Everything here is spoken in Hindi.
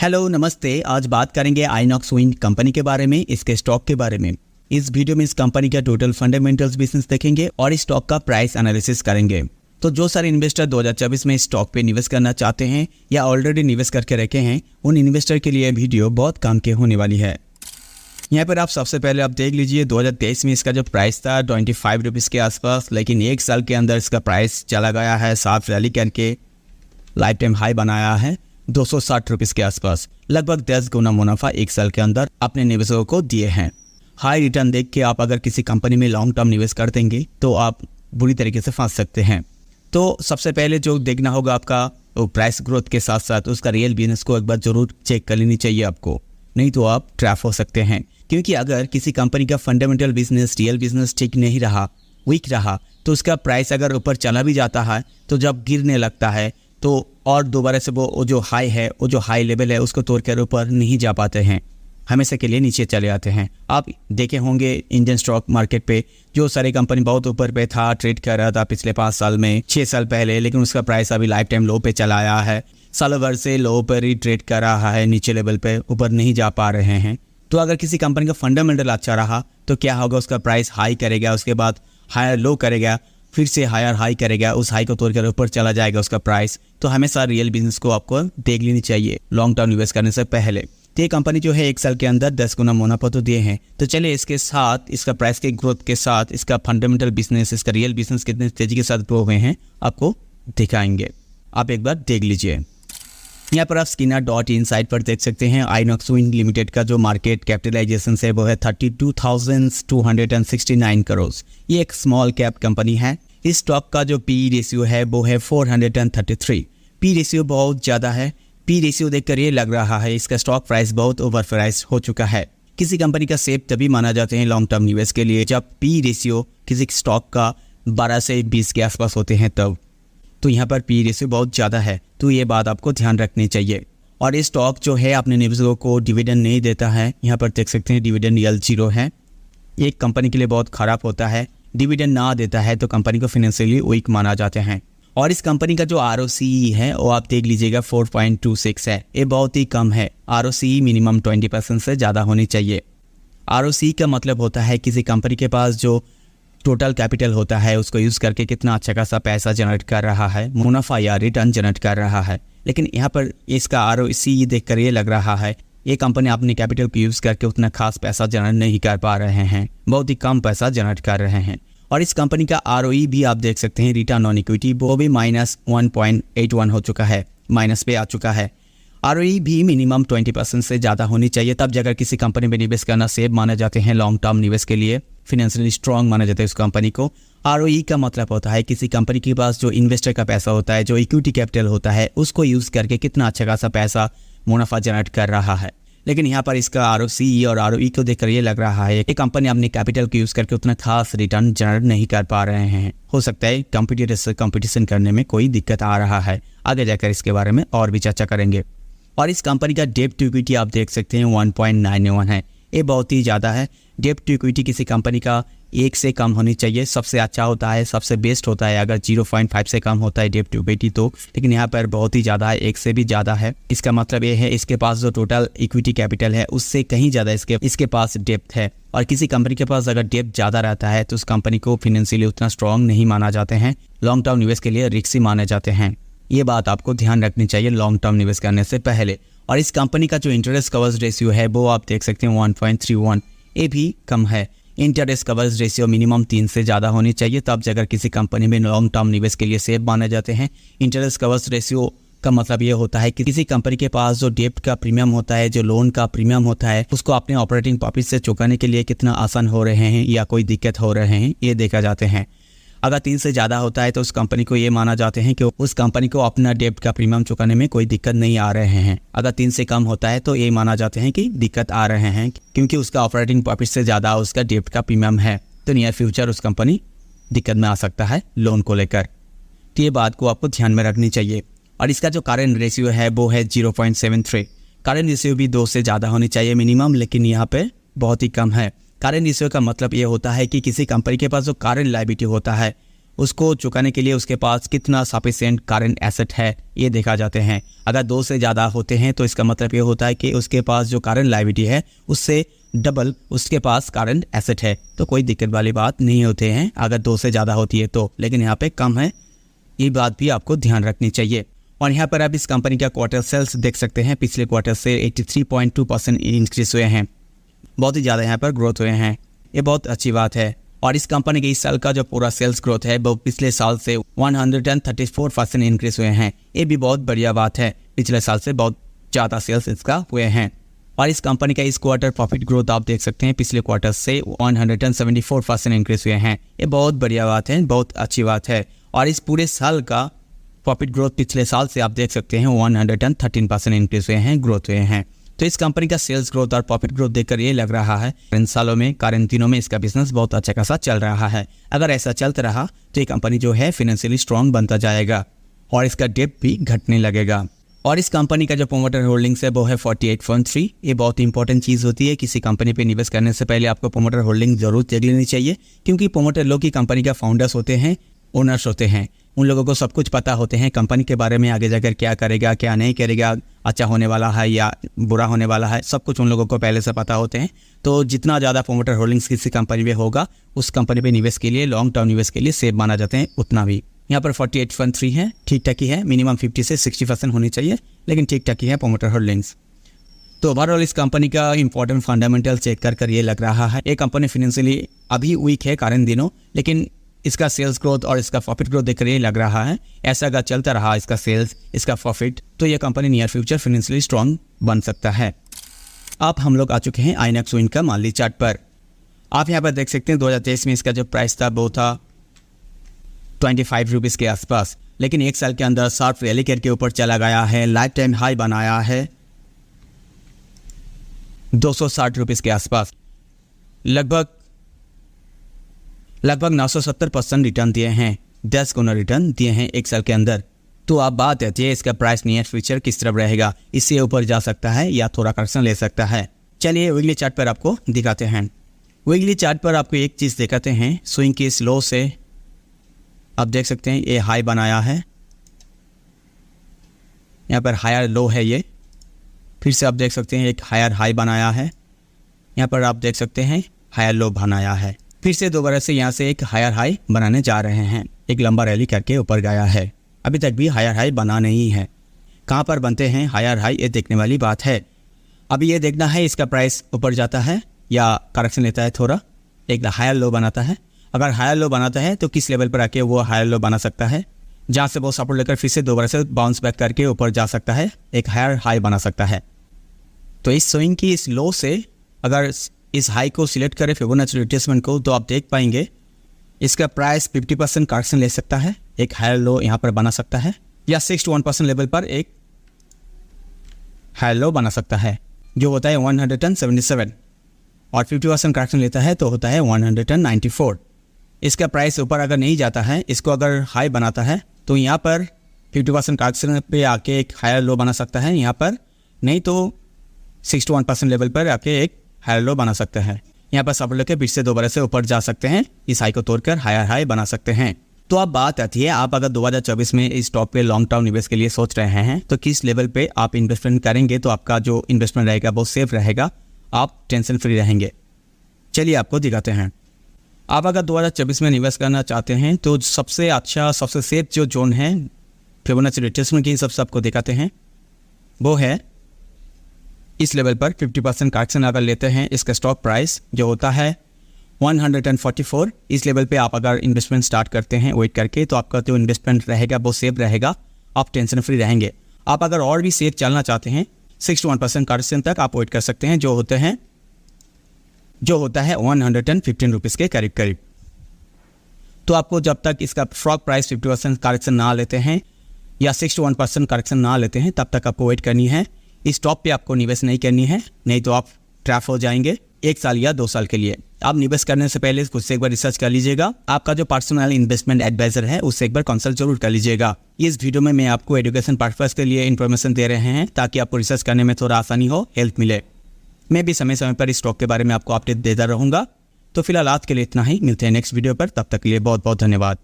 हेलो नमस्ते। आज बात करेंगे आइनॉक्स विंड कंपनी के बारे में, इसके स्टॉक के बारे में। इस वीडियो में इस कंपनी का टोटल फंडामेंटल्स बिजनेस देखेंगे और इस स्टॉक का प्राइस एनालिसिस करेंगे। तो जो सारे इन्वेस्टर 2024 में स्टॉक पे निवेश करना चाहते हैं या ऑलरेडी निवेश करके रखे हैं, उन इन्वेस्टर के लिए वीडियो बहुत काम के होने वाली है। यहाँ पर आप सबसे पहले आप देख लीजिए 2023 में इसका जो प्राइस था 25 रुपीज़ के आसपास, लेकिन एक साल के अंदर इसका प्राइस चला गया है, साफ रैली करके लाइफ टाइम हाई बनाया है 260 रुपीज़ के आसपास। लगभग 10 गुना मुनाफा एक साल के अंदर अपने निवेशकों को दिए हैं। हाई रिटर्न देख के आप अगर किसी कंपनी में लॉन्ग टर्म निवेश कर देंगे तो आप बुरी तरीके से फंस सकते हैं। तो सबसे पहले जो देखना होगा आपका वो प्राइस ग्रोथ के साथ साथ उसका रियल बिजनेस को एक बार जरूर चेक कर लेनी चाहिए आपको, नहीं तो आप ट्रैप हो सकते हैं। क्योंकि अगर किसी कंपनी का फंडामेंटल बिजनेस, रियल बिजनेस ठीक नहीं रहा, वीक रहा, तो उसका प्राइस अगर ऊपर चला भी जाता है तो जब गिरने लगता है तो और दोबारा से वो जो हाई है, वो जो हाई लेवल है उसको तोड़कर ऊपर नहीं जा पाते हैं, हमेशा के लिए नीचे चले आते हैं। आप देखे होंगे इंडियन स्टॉक मार्केट पे जो सारी कंपनी बहुत ऊपर पे था, ट्रेड कर रहा था पिछले 5 साल में, 6 साल पहले, लेकिन उसका प्राइस अभी लाइफ टाइम लो पे चला आया है। सालों भर से लो पर ही ट्रेड कर रहा है, नीचे लेवल पे ऊपर नहीं जा पा रहे हैं। तो अगर किसी कंपनी का फंडामेंटल अच्छा रहा तो क्या होगा, उसका प्राइस हाई करेगा, उसके बाद हायर लो करेगा, फिर से हायर हाई करेगा, उस हाई को तोड़कर ऊपर चला जाएगा उसका प्राइस। तो हमेशा रियल बिजनेस को आपको देख लेनी चाहिए लॉन्ग टर्म निवेश करने से पहले। तो ये कंपनी जो है एक साल के अंदर 10 गुना मुनाफा तो दिए हैं। तो चलिए इसके साथ, इसका प्राइस के ग्रोथ के साथ, इसका फंडामेंटल बिजनेस, इसका रियल बिजनेस कितने तेजी के साथ ग्रो हुए हैं आपको दिखाएंगे। आप एक बार देख लीजिए। यहाँ पर आप स्किनर.इन साइट पर देख सकते हैं आइनॉक्स विंड लिमिटेड का जो मार्केट कैपिटलाइजेशन है वो है 32,269 करोड़। ये एक स्मॉल कैप कंपनी है। इस स्टॉक का जो पी रेशियो है वो है 433। पी रेशियो बहुत ज़्यादा है। पी रेशियो देखकर ये लग रहा है इसका स्टॉक प्राइस बहुत ओवर प्राइस हो चुका है। किसी कंपनी का सेफ तभी माना जाते हैं लॉन्ग टर्म निवेश के लिए जब पी रेशियो किसी स्टॉक का 12 से 20 के आसपास होते हैं तब। तो यहाँ पर पी रेशियो बहुत ज़्यादा है, तो ये बात आपको ध्यान रखनी चाहिए। और ये स्टॉक जो है अपने निवेशकों को डिविडेंड नहीं देता है। यहाँ पर देख सकते हैं डिविडेंड yield 0 है। ये कंपनी के लिए बहुत ख़राब होता है। डिविडेंड ना देता है तो कंपनी को फाइनेंशियली वीक माना जाते हैं। और इस कंपनी का जो ROCE है वो आप देख लीजिएगा 4.26 है। ये बहुत ही कम है। ROCE मिनिमम 20% से ज़्यादा होनी चाहिए। ROCE का मतलब होता है किसी कंपनी के पास जो टोटल कैपिटल होता है उसको यूज़ करके कितना अच्छा खासा पैसा जनरेट कर रहा है, मुनाफा या रिटर्न जनरेट कर रहा है। लेकिन यहाँ पर इसका ROCE देखकर ये लग रहा है ये कंपनी अपने कैपिटल को यूज़ करके उतना खास पैसा जनरेट नहीं कर पा रहे हैं, बहुत ही कम पैसा जनरेट कर रहे हैं। और इस कंपनी का ROE भी आप देख सकते हैं, रिटर्न ऑन इक्विटी, वो भी -1.81 हो चुका है, माइनस पे आ चुका है। ROE भी मिनिमम 20% से ज़्यादा होनी चाहिए, तब जाकर किसी कंपनी में निवेश करना सेफ माने जाते हैं। लॉन्ग टर्म निवेश के लिए फिनेंशियली स्ट्रॉन्ग माना जाता है उस कंपनी को। ROE का मतलब होता है किसी कंपनी के पास जो इन्वेस्टर का पैसा होता है, जो इक्विटी कैपिटल होता है, उसको यूज़ करके कितना अच्छा खासा पैसा मुनाफा जनरेट कर रहा है। लेकिन यहाँ पर इसका ROCE और ROE को देखकर ये लग रहा है कि कंपनी अपने कैपिटल को यूज़ करके उतना खास रिटर्न जनरेट नहीं कर पा रहे हैं। हो सकता है कंप्यूटर से कंपटीशन करने में कोई दिक्कत आ रहा है। आगे जाकर इसके बारे में और भी चर्चा करेंगे। और इस कंपनी का डेब्ट टू इक्विटी आप देख सकते हैं 1.91 है। ये बहुत ही ज़्यादा है। डेब्ट टू इक्विटी किसी कंपनी का 1 से कम होनी चाहिए, सबसे अच्छा होता है, सबसे बेस्ट होता है अगर 0.5 से कम होता है डेब्ट टू इक्विटी तो। लेकिन यहाँ पर बहुत ही ज़्यादा है, 1 से भी ज़्यादा है। इसका मतलब ये है इसके पास जो टोटल इक्विटी कैपिटल है उससे कहीं ज़्यादा इसके पास डेब्ट है। और किसी कंपनी के पास अगर डेब्ट ज़्यादा रहता है तो उस कंपनी को फिनेंशियली उतना स्ट्रॉन्ग नहीं माना जाते हैं, लॉन्ग टर्म निवेश के लिए रिस्की माने जाते हैं। ये बात आपको ध्यान रखनी चाहिए लॉन्ग टर्म निवेश करने से पहले। और इस कंपनी का जो इंटरेस्ट कवरेज रेशियो है वो आप देख सकते हैं 1.31, ये भी कम है। इंटरेस्ट कवरेज रेशियो मिनिमम 3 से ज़्यादा होनी चाहिए, तब जाकर किसी कंपनी में लॉन्ग टर्म निवेश के लिए सेफ माने जाते हैं। इंटरेस्ट कवरेज रेशियो का मतलब ये होता है कि किसी कंपनी के पास जो डेब्ट का प्रीमियम होता है, जो लोन का प्रीमियम होता है, उसको अपने ऑपरेटिंग प्रॉफिट से चुकाने के लिए कितना आसान हो रहे हैं या कोई दिक्कत हो रहे हैं, ये देखा जाते हैं। अगर 3 से ज़्यादा होता है तो उस कंपनी को ये माना जाते हैं कि उस कंपनी को अपना डेब्ट का प्रीमियम चुकाने में कोई दिक्कत नहीं आ रहे हैं। अगर 3 से कम होता है तो ये माना जाते हैं कि दिक्कत आ रहे हैं, क्योंकि उसका ऑपरेटिंग प्रॉफिट से ज़्यादा उसका डेब्ट का प्रीमियम है। तो नियर फ्यूचर उस कंपनी दिक्कत में आ सकता है लोन को लेकर। तो ये बात को आपको ध्यान में रखनी चाहिए। और इसका जो करेंट रेशियो है वो है 0.73। करेंट रेशियो भी 2 से ज़्यादा होनी चाहिए मिनिमम, लेकिन यहाँ पे बहुत ही कम है। करेंट रेशियो का मतलब ये होता है कि किसी कंपनी के पास जो करेंट लायबिलिटी होता है उसको चुकाने के लिए उसके पास कितना सफिशिएंट करंट एसेट है ये देखा जाते हैं। अगर 2 से ज़्यादा होते हैं तो इसका मतलब ये होता है कि उसके पास जो करंट लायबिलिटी है उससे डबल उसके पास करंट एसेट है, तो कोई दिक्कत वाली बात नहीं होते हैं अगर 2 से ज़्यादा होती है तो। लेकिन यहाँ पे कम है, ये बात भी आपको ध्यान रखनी चाहिए। और यहाँ पर आप इस कंपनी का क्वार्टर सेल्स देख सकते हैं, पिछले क्वार्टर से 83.2% इंक्रीज हुए हैं, बहुत ही ज़्यादा यहाँ पर ग्रोथ हुए हैं, ये बहुत अच्छी बात है। और इस कंपनी के इस साल का जो पूरा सेल्स ग्रोथ है वो पिछले साल से 134% इंक्रीज हुए हैं, ये भी बहुत बढ़िया बात है। पिछले साल से बहुत ज़्यादा सेल्स इसका हुए हैं। और इस कंपनी का इस क्वार्टर प्रॉफिट ग्रोथ आप देख सकते हैं, पिछले क्वार्टर से 174% इंक्रीज हुए हैं, ये बहुत बढ़िया बात है, बहुत अच्छी बात है। और इस पूरे साल का प्रॉफिट ग्रोथ पिछले साल से आप देख सकते हैं 113% इंक्रीज हुए हैं, ग्रोथ हुए हैं। तो इस कंपनी का सेल्स ग्रोथ और प्रॉफिट ग्रोथ देखकर ये लग रहा है इन सालों में, इन दिनों में इसका बिजनेस बहुत अच्छा खासा चल रहा है। अगर ऐसा चलता रहा तो ये कंपनी जो है फाइनेंशियली स्ट्रॉन्ग बनता जाएगा और इसका डेट भी घटने लगेगा। और इस कंपनी का जो प्रोमोटर होल्डिंग्स है वो है 48.3। ये बहुत इंपॉर्टेंट चीज़ होती है, किसी कंपनी पे निवेश करने से पहले आपको प्रोमोटर होल्डिंग जरूर देख लेनी चाहिए, क्योंकि प्रोमोटर लोग की कंपनी का फाउंडर्स होते हैं, ओनर्स होते हैं, उन लोगों को सब कुछ पता होते हैं कंपनी के बारे में, आगे जाकर क्या करेगा क्या नहीं करेगा, अच्छा होने वाला है या बुरा होने वाला है, सब कुछ उन लोगों को पहले से पता होते हैं। तो जितना ज़्यादा प्रोमोटर होल्डिंग्स किसी कंपनी में होगा उस कंपनी पे निवेश के लिए, लॉन्ग टर्म निवेश के लिए सेफ माना जाते हैं उतना भी। यहाँ पर 48.3 है, ठीक ठाक ही है, मिनिमम 50 से 60% होनी चाहिए, लेकिन ठीक ठाक ही है प्रोमोटर होल्डिंग्स। तो ओवरऑल इस कंपनी का इंपॉर्टेंट फंडामेंटल चेक कर ये लग रहा है ये कंपनी फाइनेंशियली अभी वीक है कारण दिनों, लेकिन इसका सेल्स ग्रोथ और इसका प्रॉफिट ग्रोथ देखकर ये लग रहा है ऐसा अगर चलता रहा इसका सेल्स, इसका प्रॉफिट, तो ये company near future financially strong बन सकता है। अब हम लोग आ चुके हैं आईनॉक्स विंड का मानली चार्ट पर। आप यहाँ पर देख सकते हैं 2023 में इसका जो प्राइस था वो था 25 रुपीज़ के आसपास, लेकिन एक साल के अंदर शार्प रैली करके ऊपर चला गया है, लाइफ टाइम हाई बनाया है 260 रुपीज़ के आसपास, लगभग 970% रिटर्न दिए हैं, 10 गुना रिटर्न दिए हैं एक साल के अंदर। तो आप बात आती है इसका प्राइस नियर फ्यूचर किस तरफ रहेगा, इससे ऊपर जा सकता है या थोड़ा करेक्शन ले सकता है। चलिए वीकली चार्ट पर आपको दिखाते हैं। वीकली चार्ट पर आपको एक चीज़ दिखाते हैं, स्विंग की इस लो से आप देख सकते हैं ये हाई बनाया है, यहाँ पर हायर लो है ये, फिर से आप देख सकते हैं एक हायर हाई बनाया है, यहाँ पर आप देख सकते हैं हायर लो बनाया है, फिर से दोबारा से यहाँ से एक हायर हाई बनाने जा रहे हैं, एक लंबा रैली करके ऊपर गया है, अभी तक भी हायर हाई बना नहीं है। कहाँ पर बनते हैं हायर हाई ये देखने वाली बात है। अभी ये देखना है इसका प्राइस ऊपर जाता है या करेक्शन लेता है, थोड़ा एक हायर लो बनाता है। अगर हायर लो बनाता है तो किस लेवल पर आके वो हायर लो बना सकता है, जहाँ से वो सपोर्ट लेकर फिर से दोबारा से बाउंस बैक करके ऊपर जा सकता है, एक हायर हाई बना सकता है। तो इस स्विंग की इस लो से अगर इस हाई को सिलेक्ट करें फिबोनाची रिट्रेसमेंट को, तो आप देख पाएंगे इसका प्राइस 50% करेक्शन ले सकता है, एक हायर लो यहाँ पर बना सकता है, या 61% लेवल पर एक हायर लो बना सकता है जो होता है 177, और 50% करेक्शन लेता है तो होता है 194। इसका प्राइस ऊपर अगर नहीं जाता है, इसको अगर हाई बनाता है तो यहाँ पर 50% करेक्शन पे आके एक हायर लो बना सकता है यहाँ पर, नहीं तो 61% लेवल पर आके एक हायर लो बना सकते हैं। यहाँ पर सपोर्ट लेके फिर से दोबारा से ऊपर जा सकते हैं, इस हाई को तोड़कर हायर हाई बना सकते हैं। तो अब बात आती है, आप अगर 2024 में इस स्टॉक पे लॉन्ग टर्म निवेश के लिए सोच रहे हैं तो किस लेवल पे आप इन्वेस्टमेंट करेंगे तो आपका जो इन्वेस्टमेंट रहेगा वो सेफ रहेगा, आप टेंशन फ्री रहेंगे। चलिए आपको दिखाते हैं। आप अगर 2024 में निवेश करना चाहते हैं तो सबसे अच्छा, सबसे सेफ जो जोन है फिबोनाची रिट्रेसमेंट की सबसे आपको दिखाते हैं, वो है इस लेवल पर 50% करेक्शन अगर लेते हैं, इसका स्टॉक प्राइस जो होता है 144, इस लेवल पे आप अगर इन्वेस्टमेंट स्टार्ट करते हैं वेट करके, तो आपका जो इन्वेस्टमेंट रहेगा वो सेफ रहेगा, आप टेंशन फ्री रहेंगे। आप अगर और भी सेफ चलना चाहते हैं 61% करेक्शन तक आप वेट कर सकते हैं, जो होता है 115 रुपीज़ के करीब करीब। तो आपको जब तक इसका स्टॉक प्राइस 50% करेक्शन ना लेते हैं या 61% करेक्शन ना लेते हैं तब तक आपको वेट करनी है। इस स्टॉक पे आपको निवेश नहीं करनी है, नहीं तो आप ट्रैप हो जाएंगे 1 साल या 2 साल के लिए। आप निवेश करने से पहले खुद से एक बार रिसर्च कर लीजिएगा, आपका जो पर्सनल इन्वेस्टमेंट एडवाइजर है उससे एक बार कंसल्ट जरूर कर लीजिएगा। इस वीडियो में मैं आपको एजुकेशन पर्पस के लिए इन्फॉर्मेशन दे रहे हैं ताकि आपको रिसर्च करने में थोड़ा आसानी हो, हेल्प मिले। मैं भी समय समय पर इस स्टॉक के बारे में आपको अपडेट देता रहूँगा। तो फिलहाल आज के लिए इतना ही, मिलते हैं नेक्स्ट वीडियो पर, तब तक के लिए बहुत बहुत धन्यवाद।